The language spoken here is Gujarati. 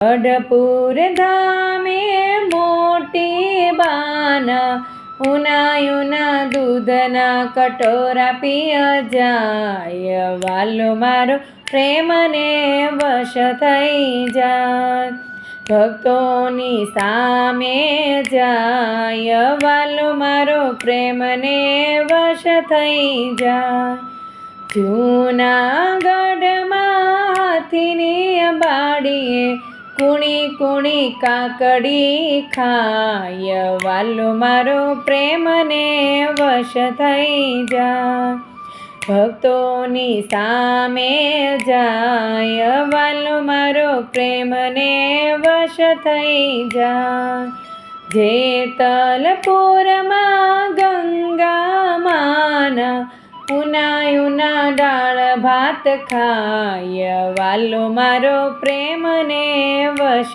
ગઢપુર ધામે મોટી બાન, ઉના દૂધના કટોરા પિય જાય, વાલો મારો પ્રેમને વશ થઈ જાય. ભક્તોની સામે જાય, વાલો મારો પ્રેમને વશ થઈ જાય. જૂનાગઢમાં હાથીની બાડીએ કુણી કાકડી ખાય, વાલો મારો પ્રેમને વશ થઈ જાય. ભક્તોની સામે જાય, વાલો મારો પ્રેમને વશ થઈ જાય. જેતલપુરમાં ગંગા માના, ઉના દાળ ભાત ખાય, વાલો મારો પ્રેમને વશ